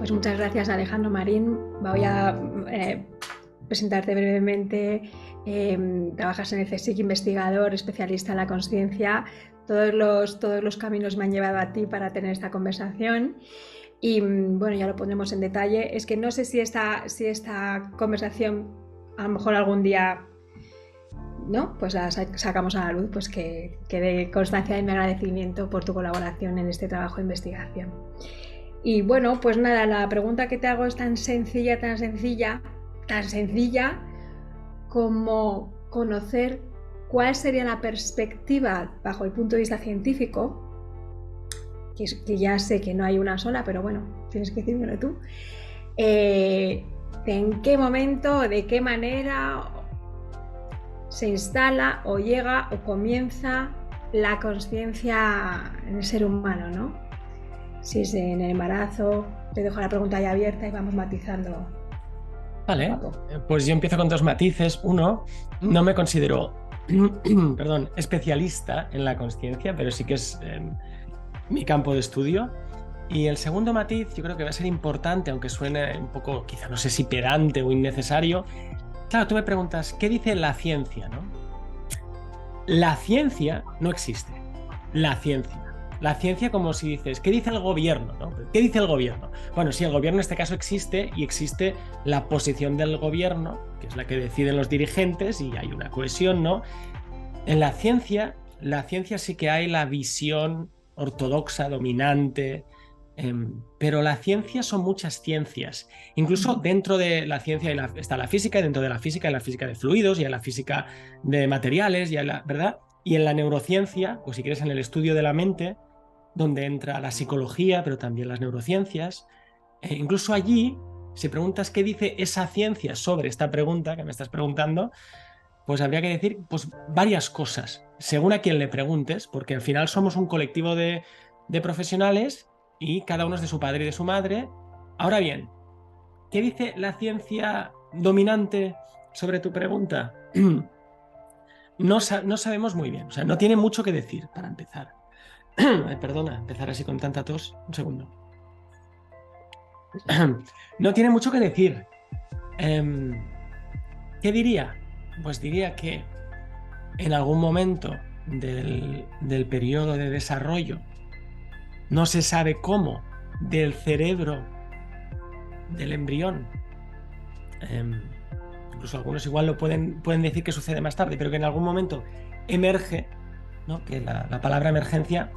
Pues muchas gracias, Alejandro Marín. Voy a presentarte brevemente. Trabajas en el CSIC, investigador, especialista en la consciencia. Todos los caminos me han llevado a ti para tener esta conversación. Y bueno, ya lo pondremos en detalle. Es que no sé si esta conversación a lo mejor algún día, ¿no? Pues la sacamos a la luz, pues que dé constancia de mi agradecimiento por tu colaboración en este trabajo de investigación. Y bueno, pues nada, la pregunta que te hago es tan sencilla como conocer cuál sería la perspectiva bajo el punto de vista científico, que ya sé que no hay una sola, pero bueno, tienes que decírmelo tú. ¿En qué momento, de qué manera se instala o llega o comienza la consciencia en el ser humano, ¿no? Si es en el embarazo, te dejo la pregunta ya abierta y vamos matizando. Vale, pues yo empiezo con dos matices. Uno, no me considero, perdón, especialista en la consciencia, pero sí que es mi campo de estudio. Y el segundo matiz, yo creo que va a ser importante, aunque suene un poco, quizá no sé si pedante o innecesario. Claro, tú me preguntas, ¿qué dice la ciencia, no? La ciencia no existe. La ciencia como si dices, ¿qué dice el gobierno, no? ¿Qué dice el gobierno? Bueno, sí, el gobierno en este caso existe y existe la posición del gobierno, que es la que deciden los dirigentes y hay una cohesión, ¿no? En la ciencia sí que hay la visión ortodoxa, dominante, pero la ciencia son muchas ciencias. Incluso dentro de la ciencia está la física, y dentro de la física hay la física de fluidos, y hay la física de materiales, y hay ¿verdad? Y en la neurociencia, o si quieres en el estudio de la mente, donde entra la psicología, pero también las neurociencias. Incluso allí, si preguntas qué dice esa ciencia sobre esta pregunta que me estás preguntando, pues habría que decir pues, varias cosas, según a quien le preguntes, porque al final somos un colectivo de profesionales y cada uno es de su padre y de su madre. Ahora bien, ¿qué dice la ciencia dominante sobre tu pregunta? No sabemos muy bien, o sea, no tiene mucho que decir para empezar. Ay, perdona, empezar así con tanta tos. Un segundo. No tiene mucho que decir. ¿Qué diría? Pues diría que en algún momento del periodo de desarrollo, no se sabe cómo, del cerebro del embrión, incluso algunos igual lo pueden decir que sucede más tarde, pero que en algún momento emerge, ¿no? Que la palabra emergencia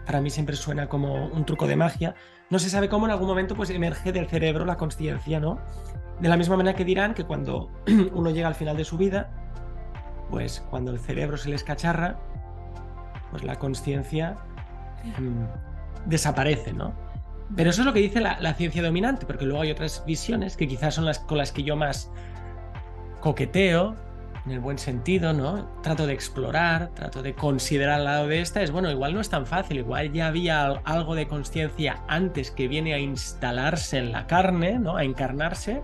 para mí siempre suena como un truco de magia. No se sabe cómo en algún momento pues emerge del cerebro la consciencia, ¿no? De la misma manera que dirán que cuando uno llega al final de su vida, pues cuando el cerebro se les cacharra, pues la consciencia desaparece, ¿no? Pero eso es lo que dice la ciencia dominante, porque luego hay otras visiones que quizás son las con las que yo más coqueteo, en el buen sentido, ¿no? Trato de explorar, trato de considerar al lado de esta, es bueno, igual no es tan fácil, igual ya había algo de consciencia antes que viene a instalarse en la carne, ¿no? A encarnarse,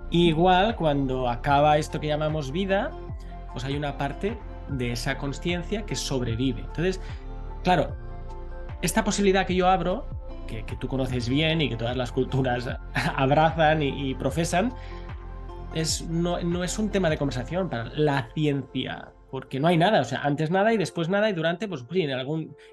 y igual cuando acaba esto que llamamos vida, pues hay una parte de esa consciencia que sobrevive. Entonces, claro, esta posibilidad que yo abro, que tú conoces bien y que todas las culturas abrazan y profesan, no es un tema de conversación para la ciencia, porque no hay nada, o sea, antes nada y después nada y durante, pues sí,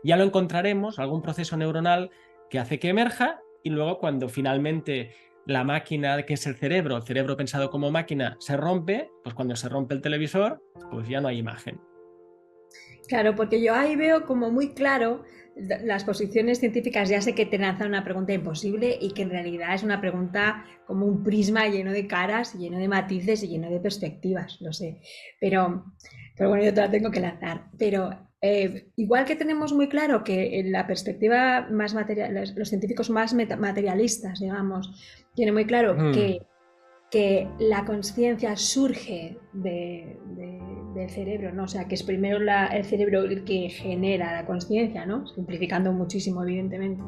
ya lo encontraremos, algún proceso neuronal que hace que emerja y luego cuando finalmente la máquina, que es el cerebro pensado como máquina, se rompe, pues cuando se rompe el televisor, pues ya no hay imagen. Claro, porque yo ahí veo como muy claro las posiciones científicas. Ya sé que te lanzan una pregunta imposible y que en realidad es una pregunta como un prisma lleno de caras, lleno de matices y lleno de perspectivas, lo sé. Pero bueno, yo te la tengo que lanzar. Pero igual que tenemos muy claro que en la perspectiva más material, los científicos más materialistas, digamos, tienen muy claro que la conciencia surge del cerebro, ¿no? O sea, que es primero el cerebro el que genera la conciencia, ¿no? Simplificando muchísimo, evidentemente.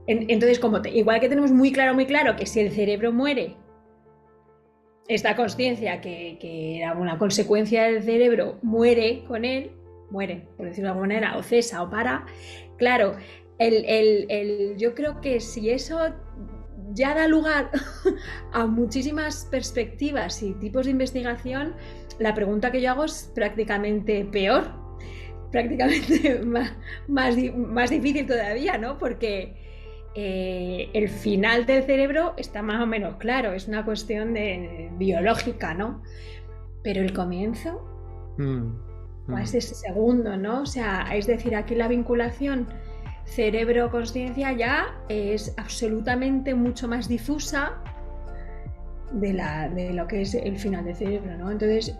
Entonces, igual que tenemos muy claro que si el cerebro muere, esta conciencia que era una consecuencia del cerebro muere con él, muere, por decirlo de alguna manera, o cesa o para, claro, yo creo que si eso ya da lugar a muchísimas perspectivas y tipos de investigación, la pregunta que yo hago es prácticamente peor, prácticamente más difícil todavía, ¿no? Porque el final del cerebro está más o menos claro, es una cuestión biológica, ¿no? Pero el comienzo, es ese segundo, ¿no? O sea, es decir, aquí la vinculación cerebro-consciencia ya es absolutamente mucho más difusa de lo que es el final del cerebro, ¿no? Entonces,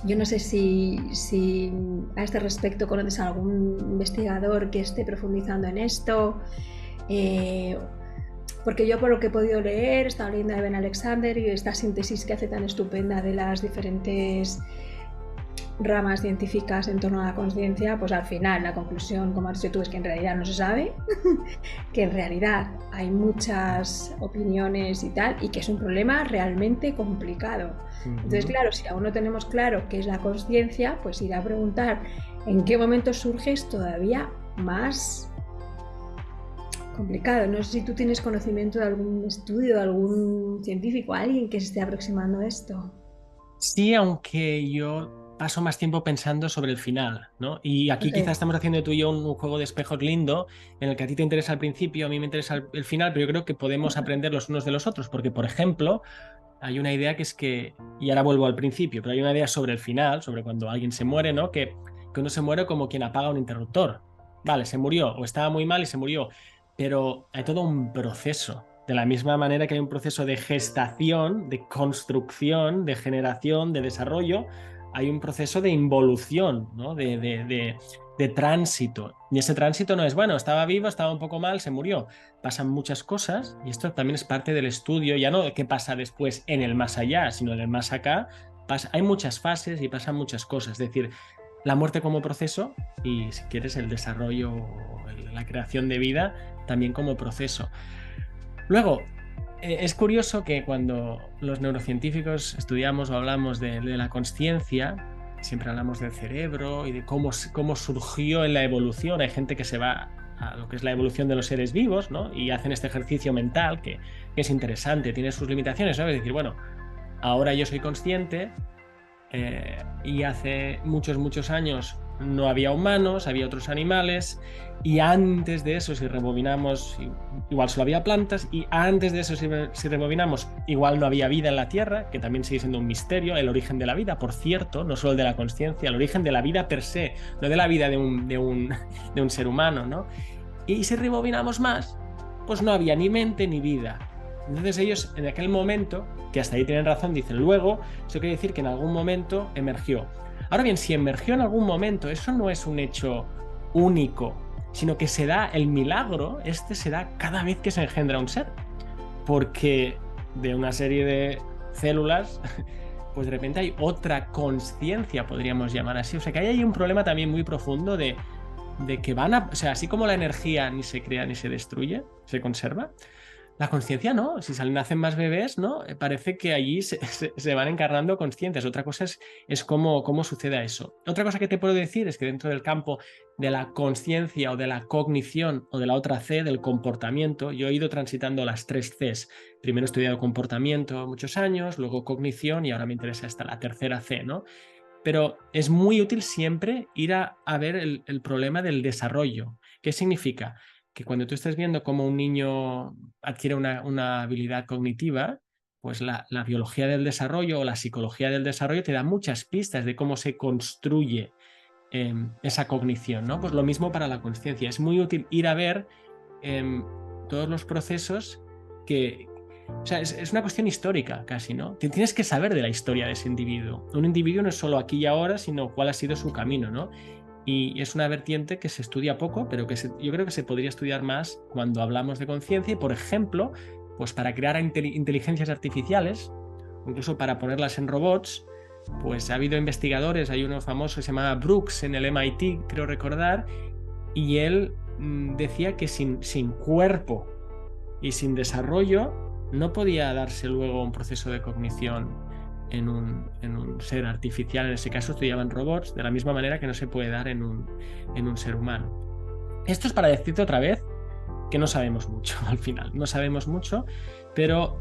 yo no sé si a este respecto conoces a algún investigador que esté profundizando en esto, porque yo, por lo que he podido leer, he estado leyendo a Ben Alexander y esta síntesis que hace tan estupenda de las diferentes ramas científicas en torno a la conciencia, pues al final la conclusión, como has dicho tú, es que en realidad no se sabe, que en realidad hay muchas opiniones y tal, y que es un problema realmente complicado. Entonces, claro, si aún no tenemos claro qué es la conciencia, pues ir a preguntar en qué momento surge es todavía más complicado. No sé si tú tienes conocimiento de algún estudio, de algún científico, alguien que se esté aproximando a esto. Sí, aunque yo paso más tiempo pensando sobre el final, ¿no? Y aquí quizás estamos haciendo tú y yo un juego de espejos lindo, en el que a ti te interesa el principio, a mí me interesa el final, pero yo creo que podemos aprender los unos de los otros, porque, por ejemplo, hay una idea que es que, y ahora vuelvo al principio, pero hay una idea sobre el final, sobre cuando alguien se muere, ¿no? Que uno se muere como quien apaga un interruptor. Vale, se murió, o estaba muy mal y se murió, pero hay todo un proceso. De la misma manera que hay un proceso de gestación, de construcción, de generación, de desarrollo, hay un proceso de involución, ¿no? de tránsito. Y ese tránsito no es, bueno, estaba vivo, estaba un poco mal, se murió. Pasan muchas cosas y esto también es parte del estudio, ya no de qué pasa después en el más allá, sino en el más acá. Hay muchas fases y pasan muchas cosas. Es decir, la muerte como proceso y, si quieres, el desarrollo o la creación de vida también como proceso. Luego, es curioso que cuando los neurocientíficos estudiamos o hablamos de la consciencia, siempre hablamos del cerebro y de cómo surgió en la evolución. Hay gente que se va a lo que es la evolución de los seres vivos, ¿no? Y hacen este ejercicio mental que es interesante, tiene sus limitaciones, ¿no? Es decir, bueno, ahora yo soy consciente y hace muchos años no había humanos, había otros animales, y antes de eso, si rebobinamos, igual solo había plantas, y antes de eso, si rebobinamos, igual no había vida en la Tierra, que también sigue siendo un misterio, el origen de la vida, por cierto, no solo el de la consciencia, el origen de la vida per se, no de la vida de un ser humano, ¿no? Y si rebobinamos más, pues no había ni mente ni vida. Entonces ellos, en aquel momento, que hasta ahí tienen razón, dicen luego, eso quiere decir que en algún momento emergió. Ahora bien, si emergió en algún momento, eso no es un hecho único, sino que se da el milagro, se da cada vez que se engendra un ser. Porque de una serie de células, pues de repente hay otra consciencia, podríamos llamar así. O sea que hay ahí un problema también muy profundo de que o sea, así como la energía ni se crea ni se destruye, se conserva, la conciencia no. Si nacen más bebés, ¿no? Parece que allí se van encarnando conscientes. Otra cosa es cómo sucede eso. Otra cosa que te puedo decir es que dentro del campo de la conciencia o de la cognición o de la otra C, del comportamiento, yo he ido transitando las 3 Cs. Primero he estudiado comportamiento muchos años, luego cognición y ahora me interesa hasta la tercera C, ¿no? Pero es muy útil siempre ir a ver el problema del desarrollo. ¿Qué significa? Que cuando tú estés viendo cómo un niño adquiere una habilidad cognitiva, pues la biología del desarrollo o la psicología del desarrollo te da muchas pistas de cómo se construye esa cognición, ¿no? Pues lo mismo para la consciencia. Es muy útil ir a ver todos los procesos que... O sea, es una cuestión histórica casi, ¿no? Tienes que saber de la historia de ese individuo. Un individuo no es solo aquí y ahora, sino cuál ha sido su camino, ¿no? Y es una vertiente que se estudia poco, pero que yo creo que se podría estudiar más cuando hablamos de conciencia y, por ejemplo, pues para crear inteligencias artificiales, incluso para ponerlas en robots, pues ha habido investigadores, hay uno famoso que se llama Brooks en el MIT, creo recordar, y él decía que sin cuerpo y sin desarrollo no podía darse luego un proceso de cognición en un ser artificial. En ese caso estudiaban robots, de la misma manera que no se puede dar en un ser humano. Esto es para decirte otra vez que no sabemos mucho al final. No sabemos mucho, pero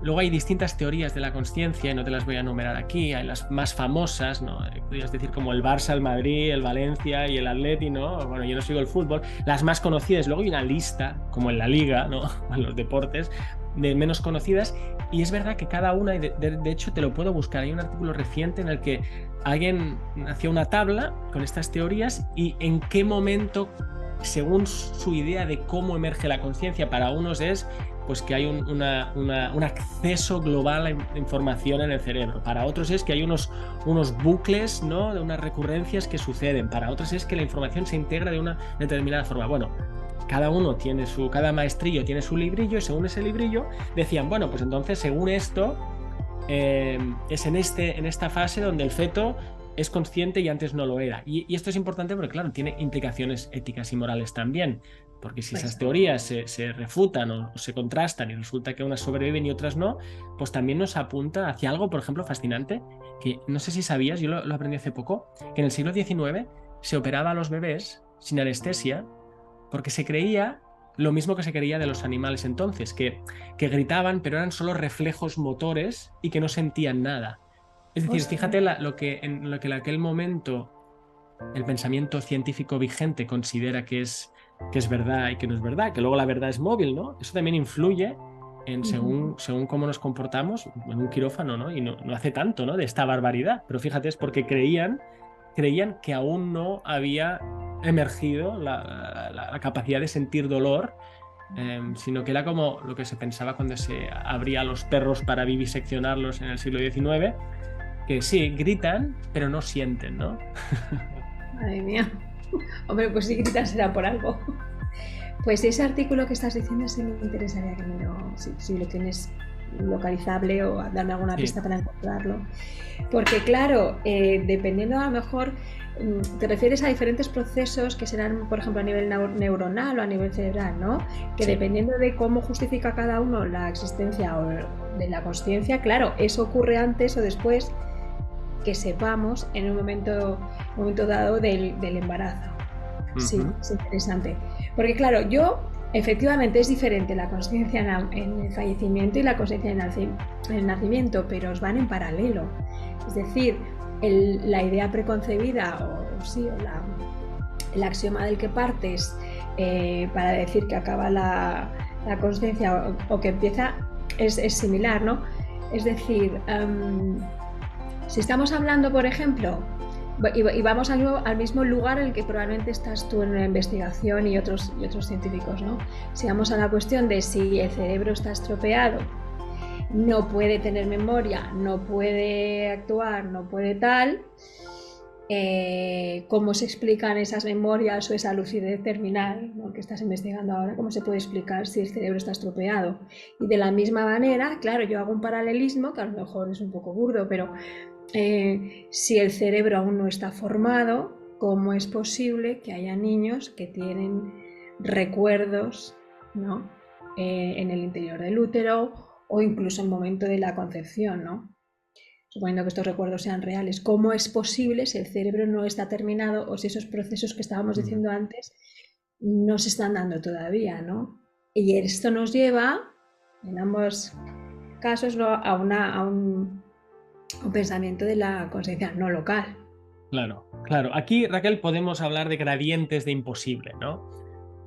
luego hay distintas teorías de la consciencia y no te las voy a enumerar aquí. Hay las más famosas, ¿no? Podrías decir como el Barça, el Madrid, el Valencia y el Atleti, ¿no? Bueno, yo no sigo el fútbol. Las más conocidas, luego hay una lista, como en la Liga, ¿no? En los deportes, de menos conocidas, y es verdad que cada una, y de hecho te lo puedo buscar, hay un artículo reciente en el que alguien hacía una tabla con estas teorías y en qué momento, según su idea de cómo emerge la conciencia, para unos es pues que hay un acceso global a información en el cerebro, para otros es que hay unos bucles, ¿no? De unas recurrencias que suceden, para otros es que la información se integra de una determinada forma. Bueno, cada maestrillo tiene su librillo, y según ese librillo decían, bueno, pues entonces según esto es en esta fase donde el feto es consciente y antes no lo era. Y esto es importante porque, claro, tiene implicaciones éticas y morales también, porque si esas teorías se refutan o se contrastan y resulta que unas sobreviven y otras no, pues también nos apunta hacia algo, por ejemplo, fascinante, que no sé si sabías, yo lo aprendí hace poco, que en el siglo XIX se operaba a los bebés sin anestesia porque se creía lo mismo que se creía de los animales entonces, que gritaban, pero eran solo reflejos motores y que no sentían nada. Es decir, fíjate lo que en aquel momento el pensamiento científico vigente considera que es verdad y que no es verdad, que luego la verdad es móvil, ¿no? Eso también influye en según cómo nos comportamos en un quirófano, ¿no? Y no hace tanto, ¿no? De esta barbaridad, pero fíjate, es porque creían que aún no había emergido la capacidad de sentir dolor, sino que era como lo que se pensaba cuando se abría a los perros para viviseccionarlos en el siglo XIX, que sí, gritan, pero no sienten, ¿no? Madre mía. Hombre, pues si gritan será por algo. Pues ese artículo que estás diciendo sí me interesaría que si lo tienes localizable o darme alguna pista para encontrarlo. Porque claro, dependiendo, a lo mejor te refieres a diferentes procesos que serán, por ejemplo, a nivel neuronal o a nivel cerebral, ¿no? Que sí, dependiendo de cómo justifica cada uno la existencia o de la consciencia, claro, eso ocurre antes o después que sepamos en un momento dado del embarazo. Sí, es interesante. Porque claro, efectivamente es diferente la consciencia en el fallecimiento y la consciencia en el nacimiento, pero van en paralelo. Es decir, la idea preconcebida el axioma del que partes para decir que acaba la consciencia o que empieza es similar, ¿no? Es decir, si estamos hablando, por ejemplo, y vamos al mismo lugar en el que probablemente estás tú en una investigación y otros científicos, ¿no? Si vamos a la cuestión de si el cerebro está estropeado, no puede tener memoria, no puede actuar, no puede tal, ¿cómo se explican esas memorias o esa lucidez terminal, ¿no? Que estás investigando ahora? ¿Cómo se puede explicar si el cerebro está estropeado? Y de la misma manera, claro, yo hago un paralelismo que a lo mejor es un poco burdo, pero si el cerebro aún no está formado, ¿cómo es posible que haya niños que tienen recuerdos, ¿no? En el interior del útero o incluso en el momento de la concepción, ¿no? Suponiendo que estos recuerdos sean reales, ¿cómo es posible si el cerebro no está terminado o si esos procesos que estábamos diciendo antes no se están dando todavía, ¿no? Y esto nos lleva, en ambos casos, ¿no? a un pensamiento de la conciencia no local. Claro. Aquí, Raquel, podemos hablar de gradientes de imposible, ¿no?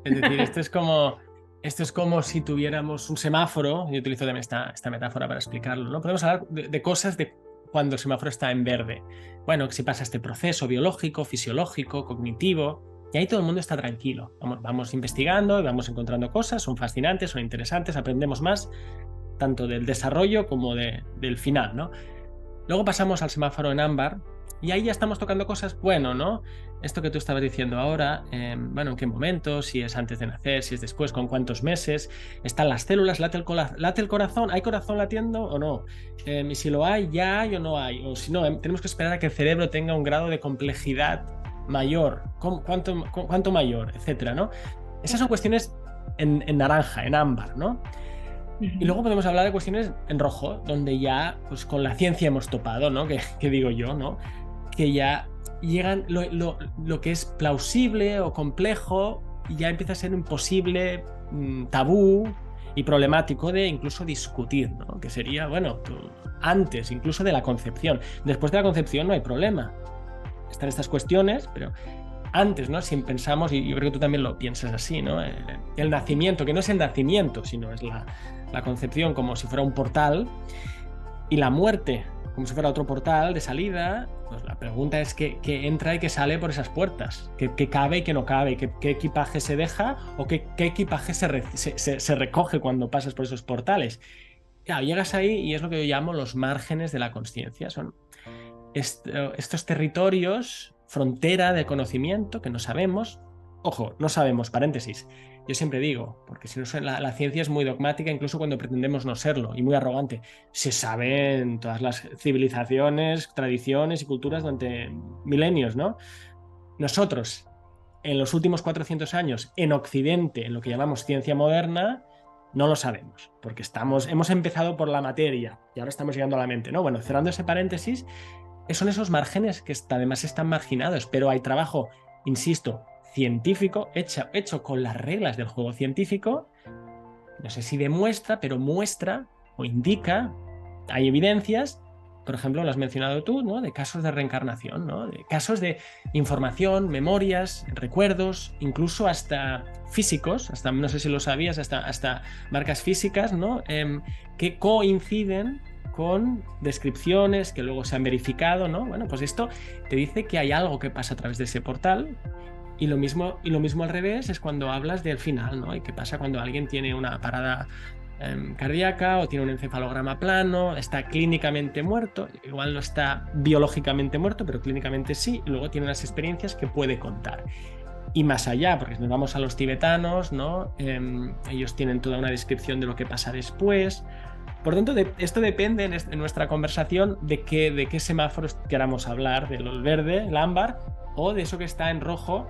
Es decir, esto es como si tuviéramos un semáforo. Yo utilizo también esta metáfora para explicarlo, ¿no? Podemos hablar de cosas de cuando el semáforo está en verde. Bueno, si pasa este proceso biológico, fisiológico, cognitivo, y ahí todo el mundo está tranquilo. Vamos investigando y vamos encontrando cosas, son fascinantes, son interesantes, aprendemos más, tanto del desarrollo como del final, ¿no? Luego pasamos al semáforo en ámbar y ahí ya estamos tocando cosas, bueno, ¿no? Esto que tú estabas diciendo ahora, bueno, ¿en qué momento? Si es antes de nacer, si es después, con cuántos meses, están las células, late el corazón, ¿hay corazón latiendo o no? Y si lo hay, ¿ya hay o no hay? O si no, tenemos que esperar a que el cerebro tenga un grado de complejidad mayor, ¿cuánto mayor? Etcétera, ¿no? Esas son cuestiones en naranja, en ámbar, ¿no? Y luego podemos hablar de cuestiones en rojo, donde ya pues con la ciencia hemos topado, ¿no? Que digo yo, ¿no? Que ya llegan lo que es plausible o complejo ya empieza a ser imposible, tabú y problemático de incluso discutir, ¿no? Que sería, bueno, antes incluso de la concepción. Después de la concepción no hay problema. Están estas cuestiones, pero antes, ¿no? Si pensamos, y yo creo que tú también lo piensas así, ¿no? El nacimiento, que no es el nacimiento, sino es la concepción como si fuera un portal, y la muerte como si fuera otro portal de salida. Pues la pregunta es qué entra y qué sale por esas puertas, qué cabe y qué no cabe, qué equipaje se deja o qué equipaje se recoge cuando pasas por esos portales. Claro, llegas ahí y es lo que yo llamo los márgenes de la consciencia. Son estos territorios, frontera de conocimiento que no sabemos. Ojo, no sabemos, paréntesis. Yo siempre digo, porque si no, la ciencia es muy dogmática, incluso cuando pretendemos no serlo, y muy arrogante. Se sabe en todas las civilizaciones, tradiciones y culturas durante milenios, ¿no? Nosotros, en los últimos 400 años, en Occidente, en lo que llamamos ciencia moderna, no lo sabemos, porque hemos empezado por la materia y ahora estamos llegando a la mente, ¿no? Bueno, cerrando ese paréntesis, son esos márgenes que además están marginados, pero hay trabajo, insisto, científico, hecho con las reglas del juego científico. No sé si demuestra, pero muestra o indica, hay evidencias, por ejemplo, lo has mencionado tú, ¿no? De casos de reencarnación, ¿no? De casos de información, memorias, recuerdos, incluso hasta físicos, hasta, no sé si lo sabías, hasta marcas físicas, ¿no? Que coinciden con descripciones que luego se han verificado, ¿no? Bueno, pues esto te dice que hay algo que pasa a través de ese portal. Y lo mismo al revés es cuando hablas del final, ¿no? Y qué pasa cuando alguien tiene una parada cardíaca o tiene un encefalograma plano, está clínicamente muerto, igual no está biológicamente muerto, pero clínicamente sí, y luego tiene unas experiencias que puede contar. Y más allá, porque si nos vamos a los tibetanos, ¿no? Ellos tienen toda una descripción de lo que pasa después. Por tanto, esto depende en nuestra conversación de qué semáforos queramos hablar, del verde, el ámbar, o de eso que está en rojo,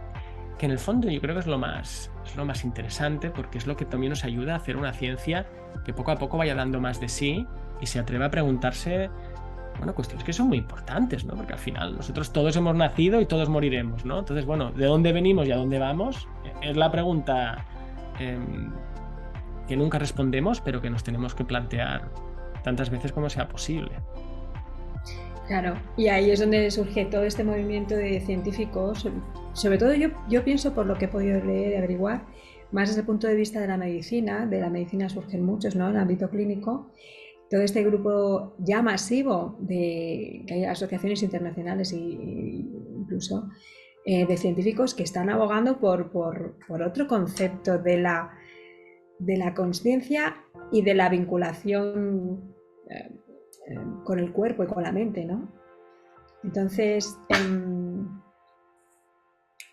que en el fondo yo creo que es lo más interesante, porque es lo que también nos ayuda a hacer una ciencia que poco a poco vaya dando más de sí y se atreva a preguntarse, bueno, cuestiones que son muy importantes, ¿no? Porque al final nosotros todos hemos nacido y todos moriremos, ¿no? Entonces, bueno, ¿de dónde venimos y a dónde vamos? Es la pregunta que nunca respondemos, pero que nos tenemos que plantear tantas veces como sea posible. Claro, y ahí es donde surge todo este movimiento de científicos, sobre todo yo pienso, por lo que he podido leer y averiguar, más desde el punto de vista de la medicina surgen muchos, ¿no? En el ámbito clínico, todo este grupo ya masivo que hay asociaciones internacionales e incluso de científicos que están abogando por otro concepto de la consciencia y de la vinculación con el cuerpo y con la mente, ¿no? Entonces,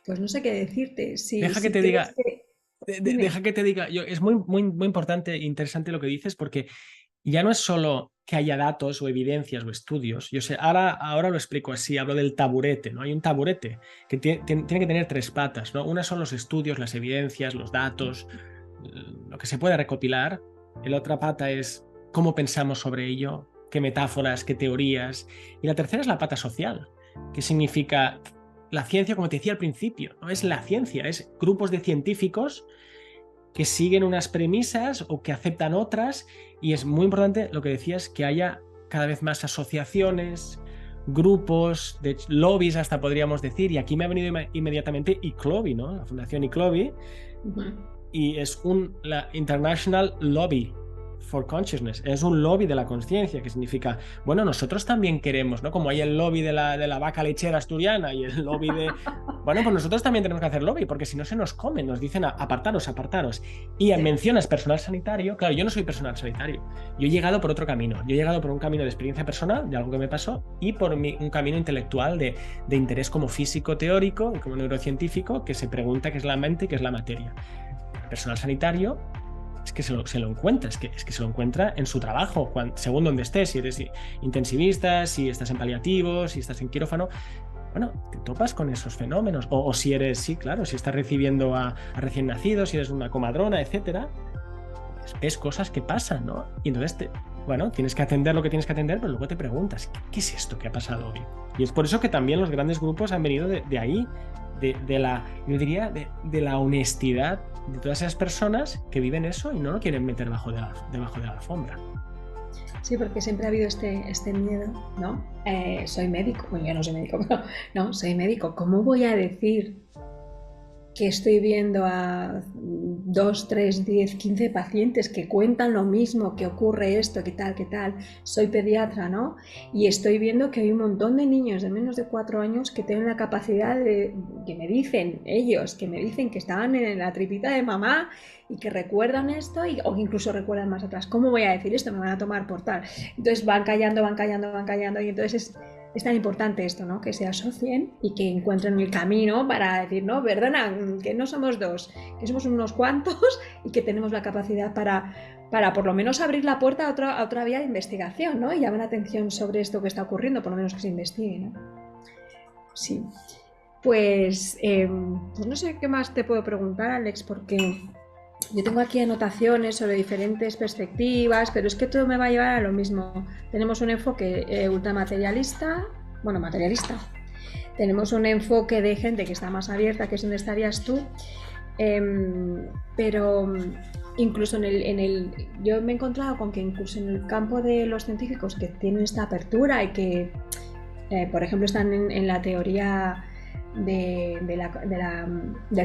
pues no sé qué decirte. Deja que te diga, es muy, muy, muy importante e interesante lo que dices, porque ya no es solo que haya datos o evidencias o estudios. Yo sé, ahora lo explico así, hablo del taburete, ¿no? Hay un taburete que tiene que tener 3 patas, ¿no? Una son los estudios, las evidencias, los datos, lo que se puede recopilar. La otra pata es cómo pensamos sobre ello, qué metáforas, qué teorías. Y la tercera es la pata social, que significa la ciencia, como te decía al principio, no es la ciencia, es grupos de científicos que siguen unas premisas o que aceptan otras, y es muy importante lo que decías, que haya cada vez más asociaciones, grupos, de lobbies hasta podríamos decir, y aquí me ha venido inmediatamente ICLOBI, ¿no? La Fundación ICLOBI, y es la International Lobby for Consciousness, es un lobby de la conciencia, que significa, bueno, nosotros también queremos, ¿no? Como hay el lobby de la vaca lechera asturiana y el lobby de... Bueno, pues nosotros también tenemos que hacer lobby, porque si no se nos comen, nos dicen apartaros. Y mencionas personal sanitario, claro, yo no soy personal sanitario, yo he llegado por otro camino, yo he llegado por un camino de experiencia personal, de algo que me pasó, y por un camino intelectual de interés como físico teórico y como neurocientífico, que se pregunta qué es la mente y qué es la materia. El personal sanitario es que se lo encuentra, es que se lo encuentra en su trabajo, según donde estés, si eres intensivista, si estás en paliativos, si estás en quirófano, bueno, te topas con esos fenómenos, o si eres, sí, claro, si estás recibiendo a recién nacidos, si eres una comadrona, etcétera, pues ves cosas que pasan, ¿no? Y entonces bueno, tienes que atender lo que tienes que atender, pero luego te preguntas, ¿qué es esto que ha pasado hoy? Y es por eso que también los grandes grupos han venido de ahí, yo diría, de la honestidad de todas esas personas que viven eso y no lo quieren meter debajo de la alfombra. Sí, porque siempre ha habido este miedo, ¿no? Soy médico, bueno, yo no soy médico, pero no, soy médico. ¿Cómo voy a decir que estoy viendo a 2, 3, 10, 15 pacientes que cuentan lo mismo, que ocurre esto, qué tal? Soy pediatra, ¿no? Y estoy viendo que hay un montón de niños de menos de 4 años que tienen la capacidad que me dicen que estaban en la tripita de mamá y que recuerdan esto o que incluso recuerdan más atrás. ¿Cómo voy a decir esto? Me van a tomar por tal. Entonces van callando y entonces es tan importante esto, ¿no? Que se asocien y que encuentren el camino para decir, no, perdona, que no somos 2, que somos unos cuantos y que tenemos la capacidad para por lo menos abrir la puerta a otra vía de investigación, ¿no? Y llamar la atención sobre esto que está ocurriendo, por lo menos que se investigue, ¿no? Sí. Pues no sé qué más te puedo preguntar, Alex, porque yo tengo aquí anotaciones sobre diferentes perspectivas, pero es que todo me va a llevar a lo mismo. Tenemos un enfoque ultramaterialista, materialista. Tenemos un enfoque de gente que está más abierta, que es donde estarías tú. Pero incluso yo me he encontrado con que incluso en el campo de los científicos que tienen esta apertura y que, por ejemplo, están en la teoría del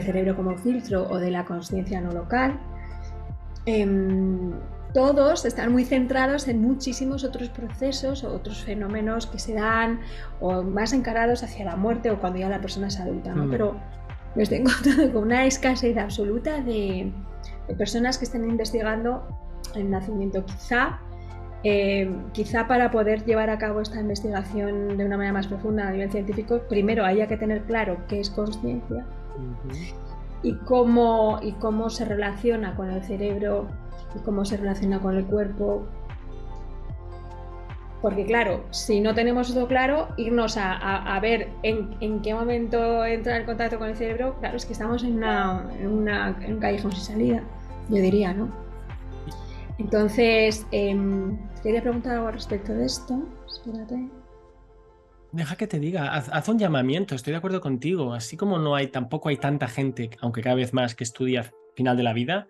cerebro como filtro o de la consciencia no local, todos están muy centrados en muchísimos otros procesos o otros fenómenos que se dan o más encarados hacia la muerte o cuando ya la persona es adulta, ¿no? Pero me estoy encontrando con una escasez absoluta de personas que estén investigando el nacimiento. Quizá para poder llevar a cabo esta investigación de una manera más profunda a nivel científico, primero haya que tener claro qué es consciencia y cómo se relaciona con el cerebro y cómo se relaciona con el cuerpo. Porque claro, si no tenemos esto claro, irnos a ver en qué momento entra el contacto con el cerebro, claro, es que estamos en un callejón sin salida, yo diría, ¿no? Entonces, quería preguntar algo al respecto de esto. Espérate. Deja que te diga, haz un llamamiento, estoy de acuerdo contigo. Así como tampoco hay tanta gente, aunque cada vez más, que estudia final de la vida,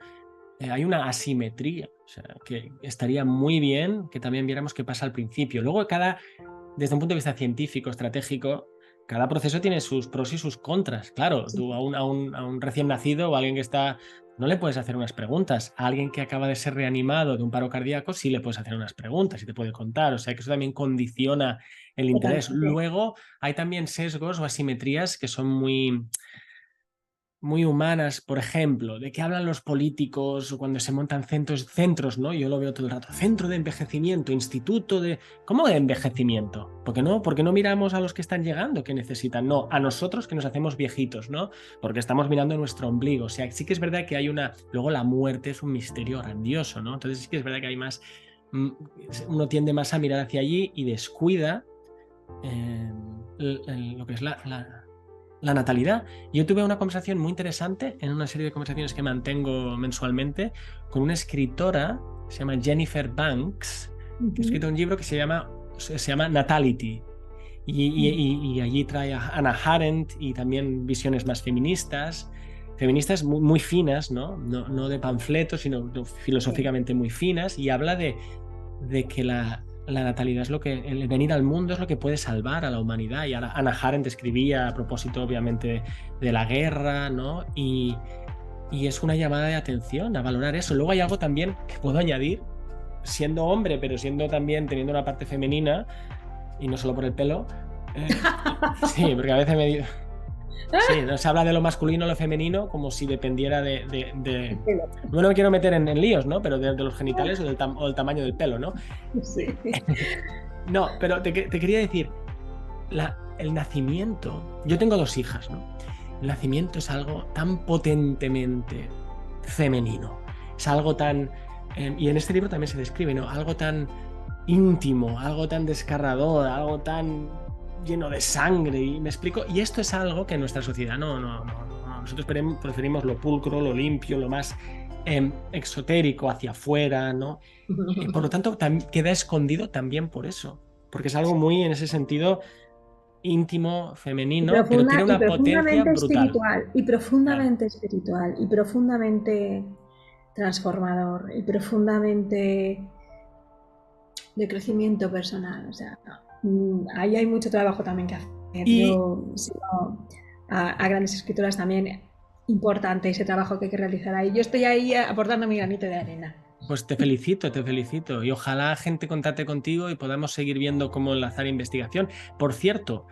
hay una asimetría. O sea, que estaría muy bien que también viéramos qué pasa al principio. Luego, desde un punto de vista científico, estratégico, cada proceso tiene sus pros y sus contras. Claro, sí. Tú a un recién nacido o a alguien que está... No le puedes hacer unas preguntas. A alguien que acaba de ser reanimado de un paro cardíaco sí le puedes hacer unas preguntas y te puede contar. O sea que eso también condiciona el interés. Luego hay también sesgos o asimetrías que son muy humanas, por ejemplo, de qué hablan los políticos cuando se montan centros, ¿no? Yo lo veo todo el rato, centro de envejecimiento, instituto de... ¿Cómo de envejecimiento? ¿Por qué no miramos a los que están llegando, que necesitan? No, a nosotros que nos hacemos viejitos, ¿no? Porque estamos mirando nuestro ombligo. O sea, sí que es verdad que hay luego la muerte es un misterio grandioso, ¿no? Entonces sí que es verdad que hay más... Uno tiende más a mirar hacia allí y descuida lo que es la natalidad. Yo tuve una conversación muy interesante en una serie de conversaciones que mantengo mensualmente con una escritora, se llama Jennifer Banks, que ha escrito un libro que se llama Natality. Y allí trae a Hannah Arendt y también visiones más feministas muy, muy finas, ¿no? No de panfletos, sino filosóficamente muy finas, y habla de que la natalidad es el venir al mundo es lo que puede salvar a la humanidad. Y Hannah Arendt escribía a propósito, obviamente, de la guerra, ¿no? Y es una llamada de atención a valorar eso. Luego hay algo también que puedo añadir, siendo hombre, pero teniendo una parte femenina, y no solo por el pelo. Sí, porque a veces sí, no se habla de lo masculino o lo femenino como si dependiera de... No me quiero meter en líos, ¿no? Pero de los genitales o del tamaño del pelo, ¿no? Sí. No, pero te quería decir, el nacimiento... Yo tengo 2 hijas, ¿no? El nacimiento es algo tan potentemente femenino. Es algo tan... y en este libro también se describe, ¿no? Algo tan íntimo, algo tan desgarrador, algo tan... lleno de sangre, y me explico, y esto es algo que en nuestra sociedad no. Nosotros preferimos lo pulcro, lo limpio, lo más exotérico, hacia afuera, ¿no? Por lo tanto, queda escondido también por eso, porque es algo muy, en ese sentido, íntimo, femenino, pero tiene Y una potencia profundamente brutal. espiritual, y Claro. profundamente espiritual, y profundamente transformador, y profundamente de crecimiento personal. O sea, ahí hay mucho trabajo también que hacer. Y Yo sigo a grandes escritoras también, importante ese trabajo que hay que realizar ahí. Yo estoy ahí aportando mi granito de arena. pues te felicito, te felicito. Y ojalá gente contacte contigo y podamos seguir viendo cómo enlazar investigación. Por cierto,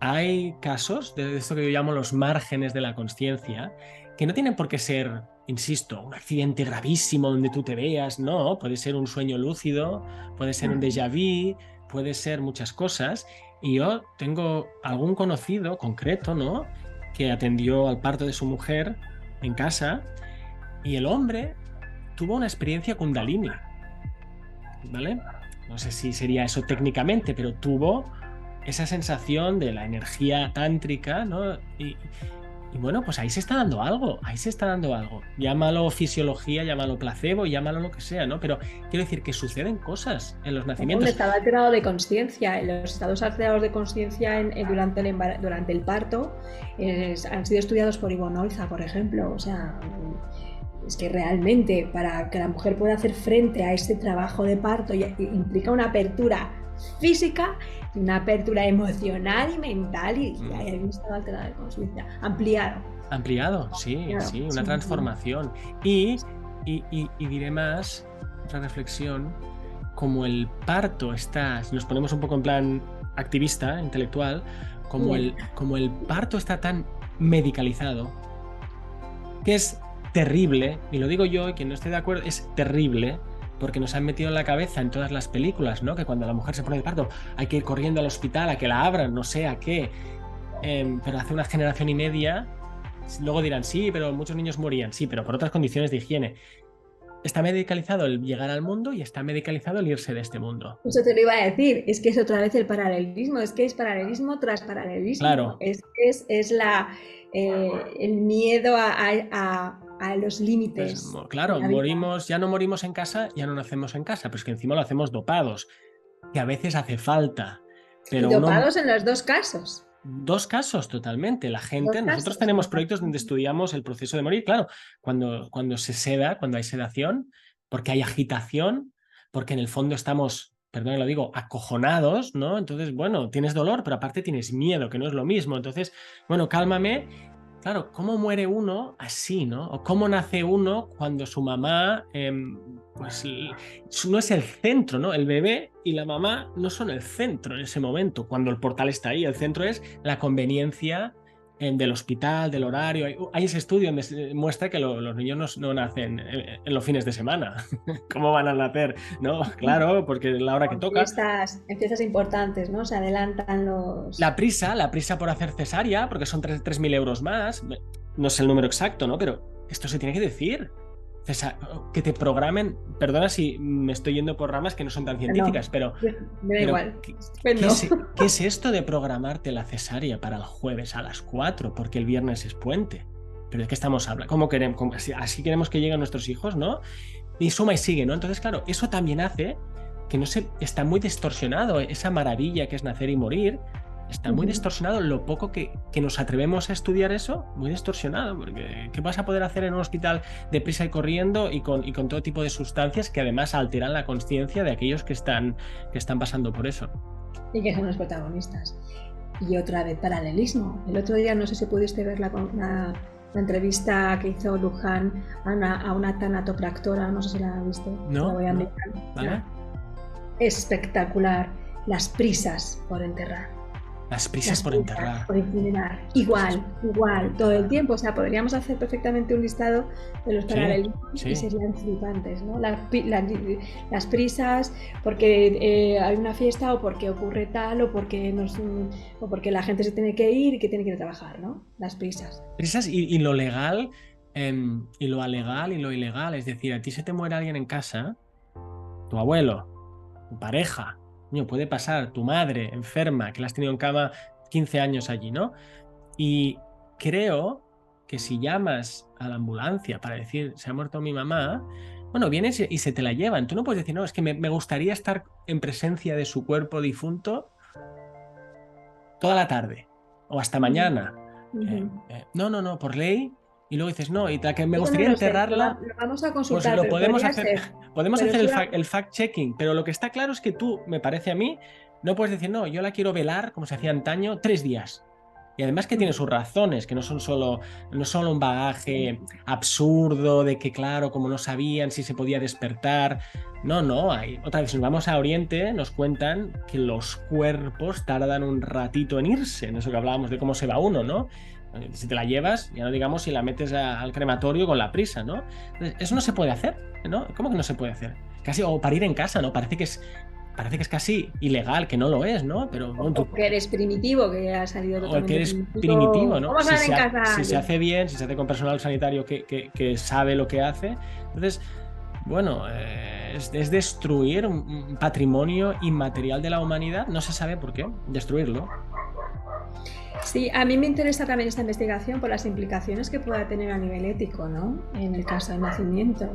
hay casos de esto que yo llamo los márgenes de la consciencia, que no tienen por qué ser, insisto, un accidente gravísimo donde tú te veas, no, puede ser un sueño lúcido, puede ser un déjà vu, puede ser muchas cosas. Y yo tengo algún conocido concreto, ¿no? Que atendió al parto de su mujer en casa y el hombre tuvo una experiencia Kundalini, ¿vale? No sé si sería eso técnicamente, pero tuvo esa sensación de la energía tántrica, ¿no? Y bueno, pues ahí se está dando algo, ahí se está dando algo. Llámalo fisiología, llámalo placebo, llámalo lo que sea, ¿no? Pero quiero decir que suceden cosas en los Un nacimientos. estado alterado de conciencia. Los estados alterados de conciencia durante el parto han sido estudiados por Yvonne Olza, por ejemplo. O sea, es que realmente para que la mujer pueda hacer frente a este trabajo de parto implica una apertura física y una apertura emocional y mental y hay un estado alterado de conciencia ampliado. Ampliado, sí, Claro, sí, una sí, transformación. Y diré más, otra reflexión, como el parto está, si nos ponemos un poco en plan activista, intelectual, bien. como el parto está tan medicalizado, que es terrible, y lo digo yo, y quien no esté de acuerdo, es terrible, porque nos han metido en la cabeza en todas las películas, ¿no? Que cuando la mujer se pone de parto hay que ir corriendo al hospital a que la abran, no sé a qué. Pero hace una generación y media, luego dirán, sí, pero muchos niños morían, sí, pero por otras condiciones de higiene. Está medicalizado el llegar al mundo y está medicalizado el irse de este mundo. Eso te lo iba a decir, es que es otra vez el paralelismo, es que es paralelismo tras paralelismo, Claro, es el miedo a los pues límites de claro, la vida. morimos, ya no morimos en casa, ya no nacemos en casa, pero es que encima lo hacemos dopados, que a veces hace falta, Y pero uno. dopados en los dos casos. Dos casos totalmente. La gente, Dos nosotros casos. tenemos proyectos donde estudiamos el proceso de morir. Claro, cuando se seda, cuando hay sedación, porque hay agitación, porque en el fondo estamos, perdón, lo digo, acojonados, ¿no? Entonces, bueno, tienes dolor, pero aparte tienes miedo, que no es lo mismo. Entonces, bueno, cálmame. Claro, ¿cómo muere uno así, no? O cómo nace uno cuando su mamá, pues no es el centro, ¿no? El bebé y la mamá no son el centro en ese momento, cuando el portal está ahí. El centro es la conveniencia del hospital, del horario. Hay ese estudio donde se muestra que los niños no nacen en los fines de semana. ¿Cómo van a nacer? No, claro, porque es la hora que toca. En fiestas importantes, ¿no? Se adelantan los... La prisa por hacer cesárea, porque son 3.000 euros más. No sé el número exacto, ¿no? Pero esto se tiene que decir. Que te programen, perdona si me estoy yendo por ramas que no son tan No, científicas, me da pero igual. qué es esto de programarte la cesárea para el jueves a las 4 porque el viernes es puente? ¿Pero de qué estamos hablando? ¿Cómo queremos? Así queremos que lleguen nuestros hijos, ¿no? Y suma y sigue, ¿no? Entonces, claro, eso también hace que no se está muy distorsionado esa maravilla que es nacer y morir. Está muy distorsionado lo poco que nos atrevemos a estudiar eso, muy distorsionado, porque ¿qué vas a poder hacer en un hospital deprisa y corriendo y con todo tipo de sustancias que además alteran la conciencia de aquellos que están pasando por eso? Y que son los protagonistas. Y otra vez paralelismo. El otro día, no sé si pudiste ver la entrevista que hizo Luján a una tanatopractora, no sé si la viste. ¿No? La voy a ¿No? ¿Vale? Espectacular. Las prisas por enterrar. Las prisas por enterrar. Por incinerar. Igual, todo el tiempo. O sea, podríamos hacer perfectamente un listado de los paralelismos y serían flipantes, ¿no? Las prisas porque hay una fiesta o porque ocurre tal o porque la gente se tiene que ir y que tiene que ir a trabajar, ¿no? Las prisas. Prisas y lo legal y lo alegal y lo ilegal. Es decir, a ti se te muere alguien en casa, tu abuelo, tu pareja, puede pasar, tu madre enferma, que la has tenido en cama 15 años allí, ¿no? Y creo que si llamas a la ambulancia para decir se ha muerto mi mamá, bueno, vienes y se te la llevan. Tú no puedes decir, no, es que me gustaría estar en presencia de su cuerpo difunto toda la tarde o hasta mañana. No, por ley. Y luego dices, no, y la que me gustaría enterrarla, lo vamos a consultar, pues lo pero podemos podría hacer. ser. Podemos Pero hacer el fact-checking, pero lo que está claro es que tú, me parece a mí, no puedes decir, no, yo la quiero velar, como se hacía antaño, 3 días. Y además que tiene sus razones, que no son solo un bagaje absurdo de que, claro, como no sabían si se podía despertar. No, otra vez, si nos vamos a Oriente, nos cuentan que los cuerpos tardan un ratito en irse, en eso que hablábamos de cómo se va uno, ¿no? Si te la llevas, ya no digamos si la metes al crematorio con la prisa, ¿no? Entonces, eso no se puede hacer, ¿no? ¿Cómo que no se puede hacer? Casi, o parir en casa, ¿no? Parece que es casi ilegal, que no lo es, ¿no? Pero o que eres primitivo, que ha salido totalmente o que eres primitivo, ¿no? ¿Cómo Si en casa? Si se hace bien, si se hace con personal sanitario que sabe lo que hace, entonces, bueno, es destruir un patrimonio inmaterial de la humanidad, no se sabe por qué, destruirlo. Sí, a mí me interesa también esta investigación por las implicaciones que pueda tener a nivel ético, ¿no? En el caso del nacimiento.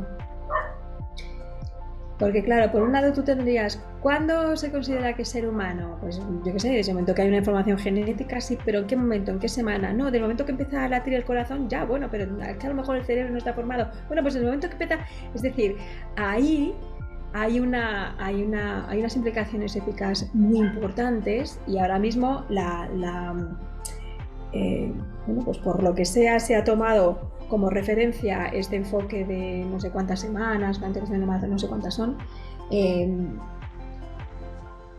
Porque claro, por un lado tú tendrías, ¿cuándo se considera que es ser humano? Pues yo qué sé, desde el momento que hay una información genética, sí, pero ¿en qué momento? ¿En qué semana? No, del momento que empieza a latir el corazón, ya, bueno, pero es que a lo mejor el cerebro no está formado. Bueno, pues en el momento que empieza, es decir, ahí hay unas implicaciones éticas muy importantes y ahora mismo bueno, pues por lo que sea se ha tomado como referencia este enfoque de no sé cuántas semanas, la interrupción de embarazo, no sé cuántas son,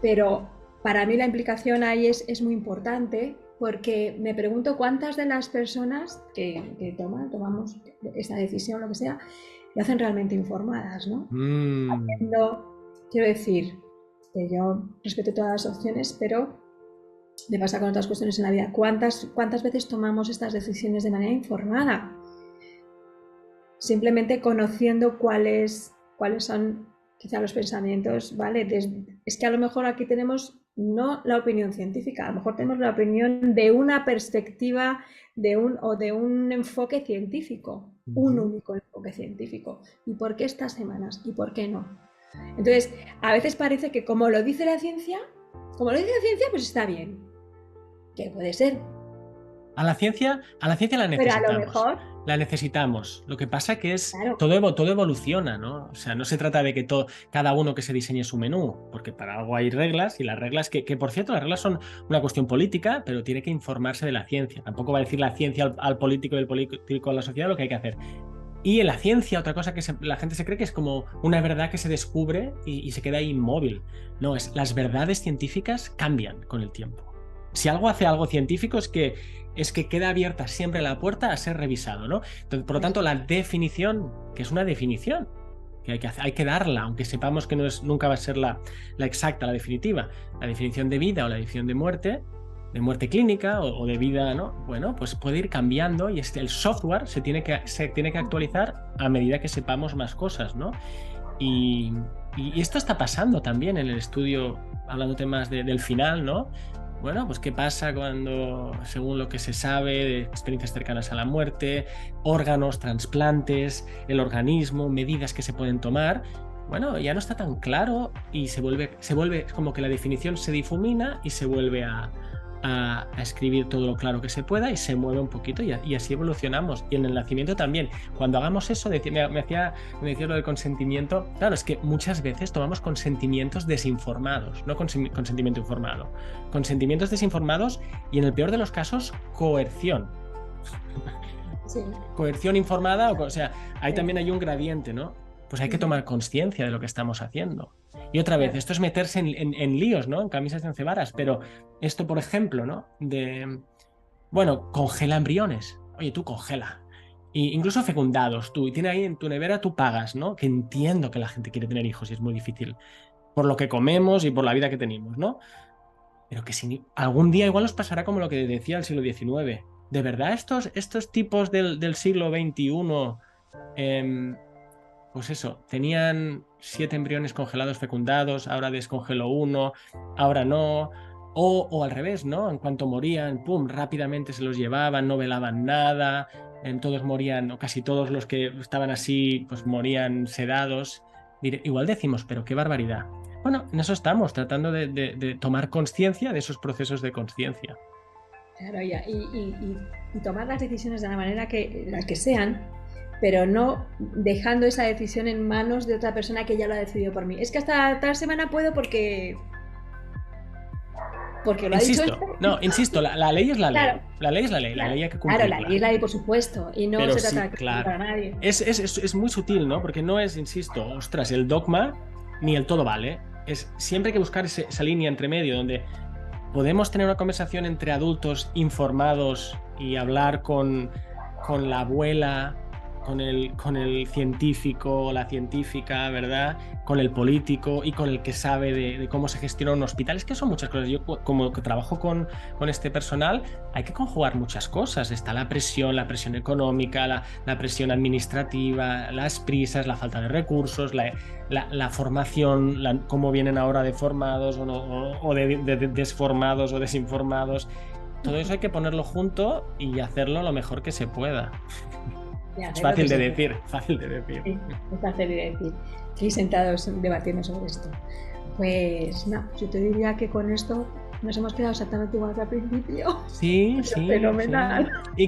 pero para mí la implicación ahí es muy importante porque me pregunto cuántas de las personas que tomamos esta decisión, lo que sea, lo hacen realmente informadas, ¿no? Quiero decir, que yo respeto todas las opciones, pero me pasa con otras cuestiones en la vida. ¿Cuántas veces tomamos estas decisiones de manera informada? Simplemente conociendo cuáles son quizá los pensamientos, ¿vale? Es que a lo mejor aquí tenemos no la opinión científica, a lo mejor tenemos la opinión de una perspectiva de un enfoque científico, un único enfoque científico. ¿Y por qué estas semanas? ¿Y por qué no? Entonces, a veces parece que como lo dice la ciencia, pues está bien. ¿Qué puede ser? A la ciencia la necesitamos. Pero a lo mejor la necesitamos. Lo que pasa que es claro. todo evoluciona, ¿no? O sea, no se trata de que cada uno que se diseñe su menú, porque para algo hay reglas y las reglas que por cierto, las reglas son una cuestión política, pero tiene que informarse de la ciencia. Tampoco va a decir la ciencia al político y el político a la sociedad lo que hay que hacer. Y en la ciencia, otra cosa que la gente se cree que es como una verdad que se descubre y se queda ahí inmóvil. No, las verdades científicas cambian con el tiempo. Si algo hace algo científico es que queda abierta siempre la puerta a ser revisado, ¿no? Entonces, por lo tanto, la definición, que es una definición, que hay que darla, aunque sepamos que nunca va a ser la exacta, la definitiva. La definición de vida o la definición de muerte clínica o de vida, ¿no? Bueno, pues puede ir cambiando y el software se tiene que actualizar a medida que sepamos más cosas, ¿no? Y esto está pasando también en el estudio, hablando temas del final, ¿no? Bueno, pues qué pasa cuando, según lo que se sabe de experiencias cercanas a la muerte, órganos, trasplantes, el organismo, medidas que se pueden tomar. Bueno, ya no está tan claro y se vuelve como que la definición se difumina y se vuelve a escribir todo lo claro que se pueda y se mueve un poquito y así evolucionamos. Y en el nacimiento también. Cuando hagamos eso, me decía lo del consentimiento. Claro, es que muchas veces tomamos consentimientos desinformados, no consentimiento informado. Consentimientos desinformados y en el peor de los casos, coerción. Sí. Coerción informada, o sea, ahí también hay un gradiente, ¿no? Pues hay que tomar conciencia de lo que estamos haciendo. Y otra vez, esto es meterse en líos, ¿no? En camisas de once varas, pero esto, por ejemplo, ¿no? Congela embriones. Oye, tú congela. Incluso fecundados, tú. Y tiene ahí en tu nevera, tú pagas, ¿no? Que entiendo que la gente quiere tener hijos y es muy difícil. Por lo que comemos y por la vida que tenemos, ¿no? Pero que si algún día igual nos pasará como lo que decía el siglo XIX. ¿De verdad estos tipos del siglo XXI... pues eso, tenían 7 embriones congelados fecundados, ahora descongeló uno, ahora no, o al revés, ¿no? En cuanto morían, pum, rápidamente se los llevaban, no velaban nada. todos morían, o casi todos los que estaban así, pues morían sedados. Igual decimos, pero qué barbaridad. Bueno, en eso estamos, tratando de tomar conciencia de esos procesos de conciencia. Claro, y tomar las decisiones de la manera las que sean, pero no dejando esa decisión en manos de otra persona que ya lo ha decidido por mí. Es que hasta tal semana puedo porque lo ha dicho. Insisto, la ley es la ley. Claro. La ley es la ley, la ley hay que cumplirla. Claro, la ley es la ley, por supuesto, y no pero se trata de claro. a nadie. Es muy sutil, ¿no? Porque no es, insisto, ostras, el dogma ni el todo vale. Siempre hay que buscar esa línea entre medio donde podemos tener una conversación entre adultos informados y hablar con la abuela, con el científico o la científica, ¿verdad? Con el político y con el que sabe de cómo se gestiona un hospital. Es que son muchas cosas. Yo, como trabajo con este personal, hay que conjugar muchas cosas. Está la presión económica, la presión administrativa, las prisas, la falta de recursos, la formación, cómo vienen ahora deformados o de desformados o desinformados. Todo eso hay que ponerlo junto y hacerlo lo mejor que se pueda. Es fácil de decir. Sí, es fácil de decir. Aquí sentados debatiendo sobre esto. Pues no, yo te diría que con esto nos hemos quedado exactamente igual que al principio. Sí. Fenomenal. Sí.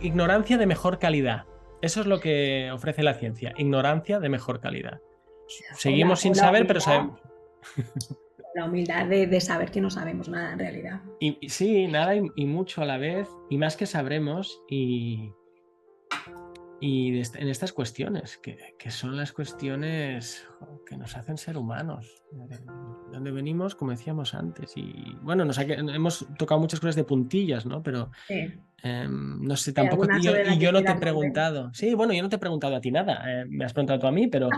Ignorancia de mejor calidad. Eso es lo que ofrece la ciencia. Ignorancia de mejor calidad. Seguimos sin saber, pero sabemos. La humildad de saber que no sabemos nada en realidad. Sí, nada y mucho a la vez. Y más que sabremos en estas cuestiones, que son las cuestiones que nos hacen ser humanos, donde venimos, como decíamos antes, y bueno, hemos tocado muchas cosas de puntillas, ¿no? Pero sí. No sé, tampoco yo no te he preguntado. Sí, bueno, yo no te he preguntado a ti nada, me has preguntado tú a mí, pero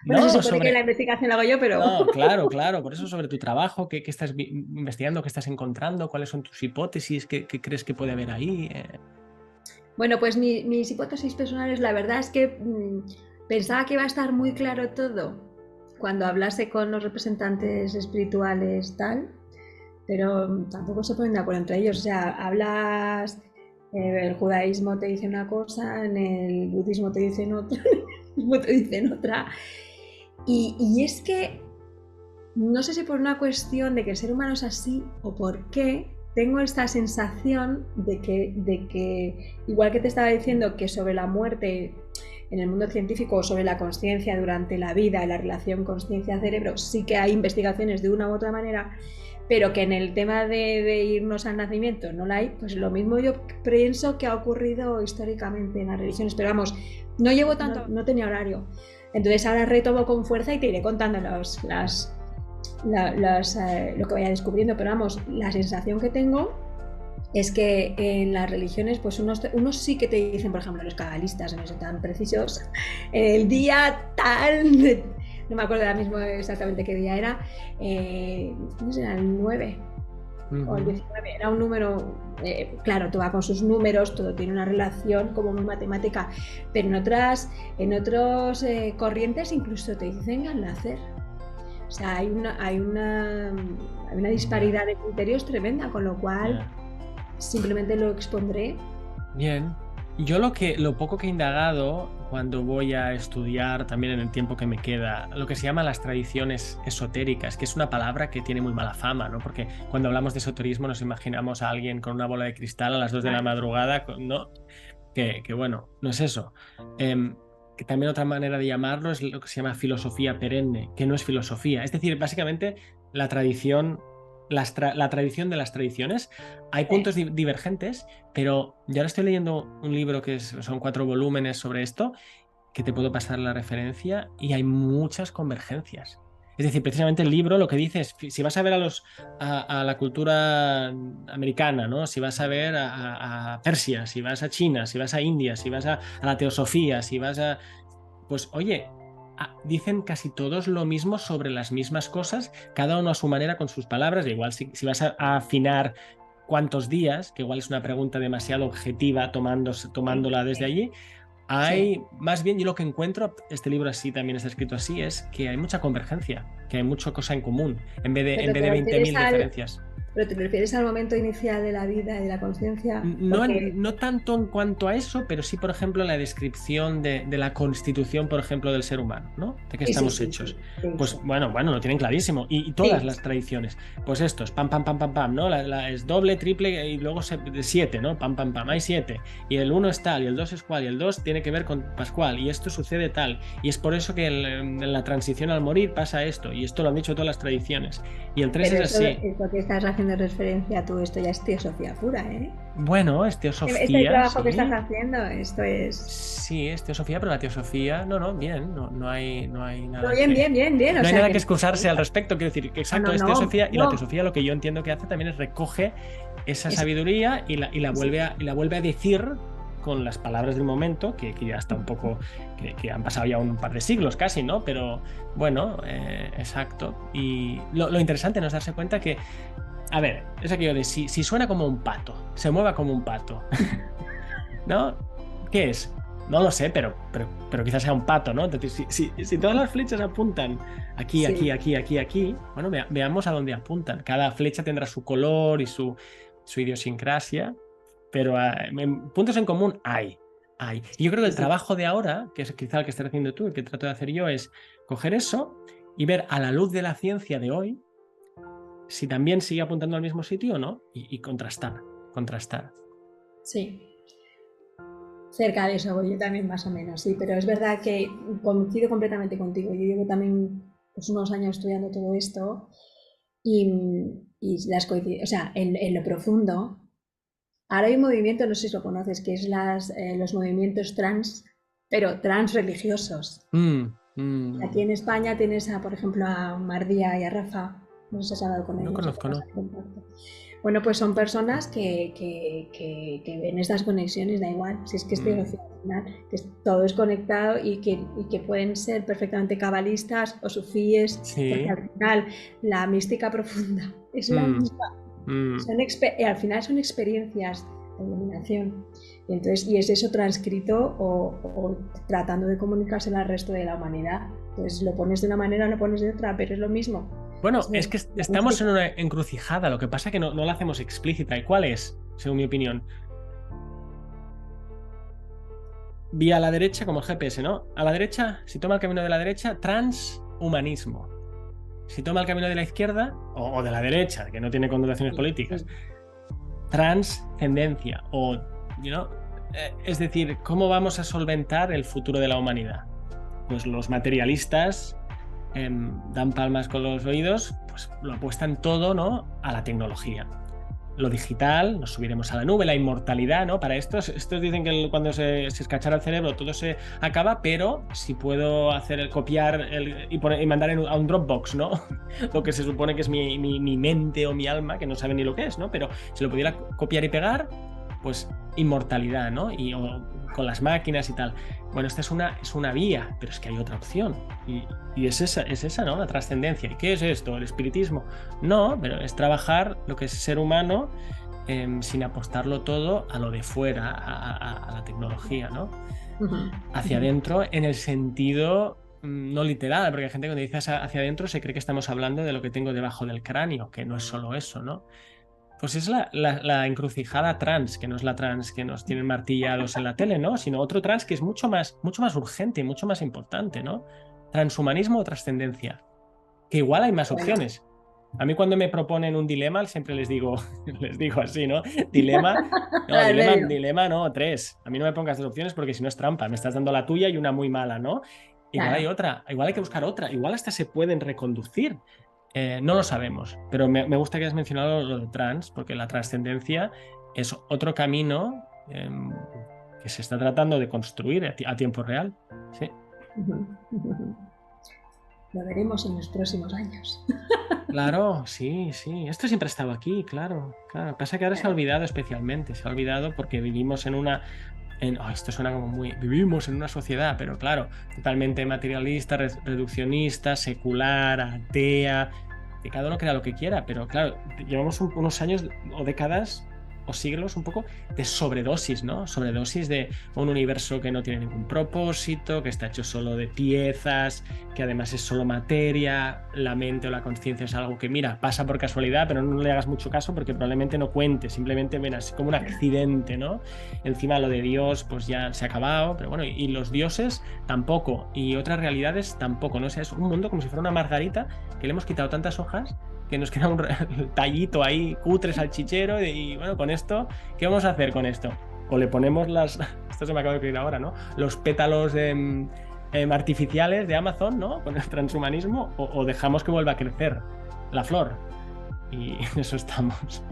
bueno, se supone que la investigación la hago yo, pero no, claro, por eso sobre tu trabajo, qué estás investigando, qué estás encontrando, cuáles son tus hipótesis, qué crees que puede haber ahí. Bueno, pues mis hipótesis personales, la verdad es que pensaba que iba a estar muy claro todo cuando hablase con los representantes espirituales tal, pero tampoco se ponen de acuerdo entre ellos. O sea, hablas, el judaísmo te dice una cosa, en el budismo te dicen otra, en el budismo te dicen otra. Y es que no sé si por una cuestión de que el ser humano es así o por qué, tengo esta sensación de que, igual que te estaba diciendo que sobre la muerte en el mundo científico o sobre la consciencia durante la vida y la relación consciencia-cerebro, sí que hay investigaciones de una u otra manera, pero que en el tema de irnos al nacimiento no la hay, pues lo mismo yo pienso que ha ocurrido históricamente en las religiones, pero vamos, no llevo tanto, no tenía horario. Entonces ahora retomo con fuerza y te iré contando lo que vaya descubriendo, pero vamos, la sensación que tengo es que en las religiones pues unos sí que te dicen, por ejemplo, los cabalistas, no son tan precisos, el día tal, no me acuerdo ahora mismo exactamente qué día era, no sé, era el 9 o el 19, era un número, claro, todo va con sus números, todo tiene una relación como muy matemática, pero en otros corrientes incluso te dicen al nacer. O sea, hay una disparidad de criterios tremenda, con lo cual simplemente lo expondré. Bien. Yo lo poco que he indagado cuando voy a estudiar, también en el tiempo que me queda, lo que se llama las tradiciones esotéricas, que es una palabra que tiene muy mala fama, ¿no? Porque cuando hablamos de esoterismo nos imaginamos a alguien con una bola de cristal a las 2 de la madrugada, ¿no? Que bueno, no es eso. Que también otra manera de llamarlo es lo que se llama filosofía perenne, que no es filosofía. Es decir, básicamente la tradición de las tradiciones. Hay puntos divergentes, pero yo ahora estoy leyendo un libro que son 4 volúmenes sobre esto, que te puedo pasar la referencia, y hay muchas convergencias. Es decir, precisamente el libro lo que dice es, si vas a ver a la cultura americana, ¿no? Si vas a ver a Persia, si vas a China, si vas a India, si vas a la teosofía, si vas a... Pues oye, dicen casi todos lo mismo sobre las mismas cosas, cada uno a su manera con sus palabras. Igual si vas a afinar cuántos días, que igual es una pregunta demasiado objetiva tomándola desde allí. Más bien yo lo que encuentro, este libro así también está escrito así, es que hay mucha convergencia, que hay mucha cosa en común, en vez de 20.000 diferencias. ¿Pero te refieres al momento inicial de la vida y de la conciencia? Porque... No tanto en cuanto a eso, pero sí, por ejemplo, la descripción de la constitución, por ejemplo, del ser humano, ¿no? De qué estamos hechos. Sí, pues sí. bueno, lo tienen clarísimo. Y todas las tradiciones. Pues esto es pam, pam, pam, pam, pam, ¿no? Es doble, triple y luego 7, ¿no? Pam, pam, pam, hay 7. Y el 1 es tal, y el 2 es cual, y el 2 tiene que ver con Pascual, y esto sucede tal. Y es por eso que en la transición al morir pasa esto, y esto lo han dicho todas las tradiciones. Y el 3 Pero es así. Eso que estás haciendo referencia tú, esto ya es teosofía pura, ¿eh? Bueno, es teosofía. Este trabajo sí. que estás haciendo, esto es... Sí, es teosofía, pero la teosofía, bien, no hay nada. Bien. No hay nada que excusarse al respecto, quiero decir, que exacto, es teosofía, y la teosofía lo que yo entiendo que hace también es recoge esa sabiduría y la vuelve a decir con las palabras del momento, que ya está un poco, que han pasado ya un par de siglos casi, ¿no? Pero bueno, exacto. Y lo interesante no es darse cuenta que, a ver, es aquello de si suena como un pato, se mueva como un pato, ¿no? ¿Qué es? No lo sé, pero quizás sea un pato, ¿no? Entonces, si todas las flechas apuntan aquí, bueno, veamos a dónde apuntan. Cada flecha tendrá su color y su idiosincrasia, pero puntos en común hay. Y yo creo que el trabajo de ahora, que es quizá el que estás haciendo tú, el que trato de hacer yo, es coger eso y ver a la luz de la ciencia de hoy si también sigue apuntando al mismo sitio o no, y contrastar. Sí. Cerca de eso voy yo también, más o menos, sí, pero es verdad que coincido completamente contigo. Yo llevo también pues, unos años estudiando todo esto y o sea, en lo profundo. Ahora hay un movimiento, no sé si lo conoces, que es los movimientos trans, pero trans religiosos. Aquí en España tienes, por ejemplo, a Mardía y a Rafa. No sé si has hablado con ellos. No conozco, ¿no? Bueno, pues son personas que ven estas conexiones, da igual, si es que es teología al final, que todo es conectado y que pueden ser perfectamente cabalistas o sufíes, porque al final la mística profunda es la misma. Al final son experiencias de iluminación. Y es eso transcrito o tratando de comunicárselo al resto de la humanidad. Entonces lo pones de una manera, lo pones de otra, pero es lo mismo. Bueno, es que estamos en una encrucijada, lo que pasa es que no la hacemos explícita. ¿Y cuál es, según mi opinión? Vía a la derecha como el GPS, ¿no? A la derecha, si toma el camino de la derecha, transhumanismo. Si toma el camino de la izquierda, o de la derecha, que no tiene connotaciones políticas, transcendencia, o, es decir, ¿cómo vamos a solventar el futuro de la humanidad? Pues los materialistas dan palmas con los oídos, pues lo apuestan todo, ¿no?, a la tecnología. Lo digital, nos subiremos a la nube, la inmortalidad, ¿no? Para estos dicen que cuando se escachara el cerebro todo se acaba, pero si puedo copiar y mandar a un Dropbox, ¿no? Lo que se supone que es mi mente o mi alma, que no sabe ni lo que es, ¿no? Pero si lo pudiera copiar y pegar, pues inmortalidad, ¿no? O con las máquinas y tal. Bueno, esta es una vía, pero es que hay otra opción. Y es esa, ¿no? La trascendencia. ¿Y qué es esto? ¿El espiritismo? No, pero es trabajar lo que es ser humano sin apostarlo todo a lo de fuera, a la tecnología, ¿no? Hacia adentro, en el sentido no literal, porque hay gente cuando dice hacia adentro se cree que estamos hablando de lo que tengo debajo del cráneo, que no es solo eso, ¿no? Pues es la encrucijada trans, que no es la trans que nos tienen martillados en la tele, ¿no? Sino otro trans que es mucho más urgente y mucho más importante, ¿no? Transhumanismo o trascendencia. Que igual hay más opciones. A mí cuando me proponen un dilema siempre les digo así, ¿no? Dilema no, 3. A mí no me pongas 2 opciones porque si no es trampa. Me estás dando la tuya y una muy mala, ¿no? Igual hay otra, igual hay que buscar otra, igual hasta se pueden reconducir. No lo sabemos, pero me gusta que hayas mencionado lo de trans, porque la trascendencia es otro camino que se está tratando de construir a tiempo real. Sí. Lo veremos en los próximos años. Claro, sí. Esto siempre ha estado aquí, claro. Pasa que ahora se ha olvidado especialmente. Se ha olvidado porque vivimos esto suena como vivimos en una sociedad, pero claro, totalmente materialista, reduccionista, secular, atea, que cada uno crea lo que quiera, pero claro, llevamos unos años o décadas o siglos un poco de sobredosis, ¿no? Sobredosis de un universo que no tiene ningún propósito, que está hecho solo de piezas, que además es solo materia, la mente o la conciencia es algo que, mira, pasa por casualidad, pero no le hagas mucho caso porque probablemente no cuente, simplemente ven así como un accidente, ¿no? Encima lo de Dios pues ya se ha acabado, pero bueno, y los dioses tampoco, y otras realidades tampoco, ¿no? O sea, es un mundo como si fuera una margarita que le hemos quitado tantas hojas que nos queda un tallito ahí, cutre salchichero, y bueno, con esto, ¿qué vamos a hacer con esto? O le ponemos esto se me acaba de ocurrir ahora, ¿no? Los pétalos artificiales de Amazon, ¿no? Con el transhumanismo, o dejamos que vuelva a crecer la flor. Y en eso estamos.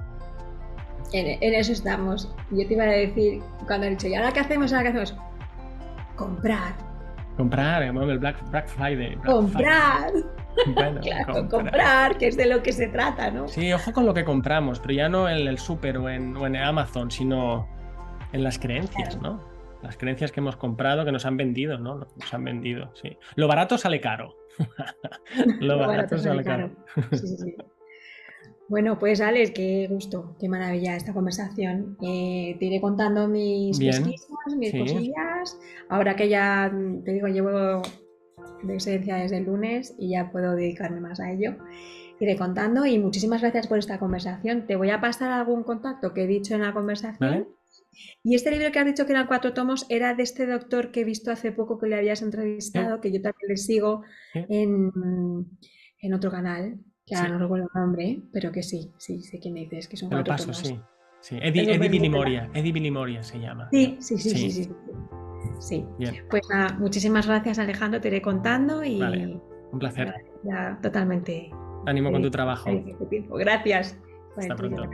En eso estamos. Yo te iba a decir, cuando he dicho, ¿y ahora qué hacemos? ¿Ahora qué hacemos? Comprar. Comprar, el Black Friday. ¡Comprar! Bueno, claro, comprar, que es de lo que se trata, ¿no? Sí, ojo con lo que compramos, pero ya no en el súper o en Amazon, sino en las creencias, claro. ¿No? Las creencias que hemos comprado, que nos han vendido, ¿no? Nos han vendido, sí. Lo barato sale caro. Lo barato sale caro. Sí. Bueno, pues Alex, qué gusto, qué maravilla esta conversación. Te iré contando mis pesquisas, mis cosillas. Ahora que ya, te digo, llevo de excedencia desde el lunes y ya puedo dedicarme más a ello. Iré contando y muchísimas gracias por esta conversación. Te voy a pasar algún contacto que he dicho en la conversación. ¿Vale? Y este libro que has dicho que eran 4 tomos era de este doctor que he visto hace poco que le habías entrevistado, que yo también le sigo en otro canal. Que ahora no recuerdo el nombre, pero que sí, sé quién dices, que son 4 tomos. Sí. Eddie Billy Moria se llama. Sí. Pues nada, muchísimas gracias, Alejandro, te iré contando y... Vale, un placer. Ya totalmente... Ánimo con tu trabajo. Gracias. Hasta pronto.